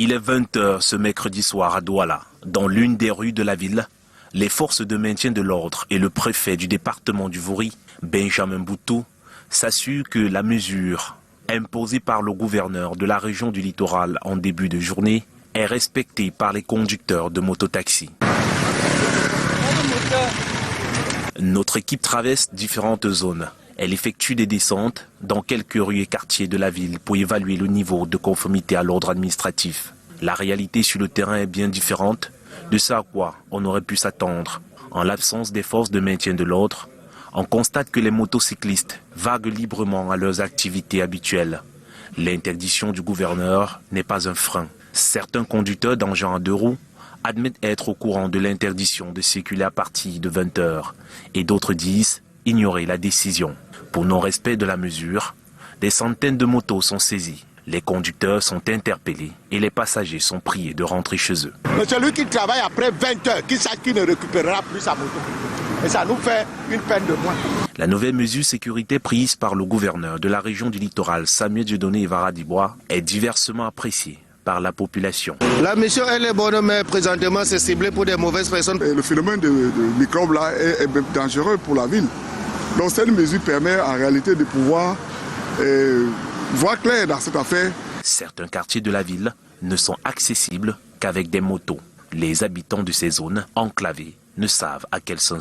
Il est 20 h ce mercredi soir à Douala. Dans l'une des rues de la ville, les forces de maintien de l'ordre et le préfet du département du Vouri, Benjamin Boutou, s'assurent que la mesure imposée par le gouverneur de la région du littoral en début de journée est respectée par les conducteurs de mototaxi. Notre équipe traverse différentes zones. Elle effectue des descentes dans quelques rues et quartiers de la ville pour évaluer le niveau de conformité à l'ordre administratif. La réalité sur le terrain est bien différente de ce à quoi on aurait pu s'attendre. En l'absence des forces de maintien de l'ordre, on constate que les motocyclistes vaguent librement à leurs activités habituelles. L'interdiction du gouverneur n'est pas un frein. Certains conducteurs d'engins à deux roues admettent être au courant de l'interdiction de circuler à partir de 20 h et d'autres disent ignorer la décision. Pour non-respect de la mesure, des centaines de motos sont saisies. Les conducteurs sont interpellés et les passagers sont priés de rentrer chez eux. Mais celui qui travaille après 20 h, qui sache qu'il ne récupérera plus sa moto. Et ça nous fait une peine de moins. La nouvelle mesure sécurité prise par le gouverneur de la région du littoral, Samuel Dieudonné Evara-Dibois, est diversement appréciée par la population. La mission elle est bonne, mais présentement c'est ciblé pour des mauvaises personnes. Et le phénomène de microbes là est dangereux pour la ville. Donc cette mesure permet en réalité de pouvoir voir clair dans cette affaire. Certains quartiers de la ville ne sont accessibles qu'avec des motos. Les habitants de ces zones enclavées ne savent à quel sens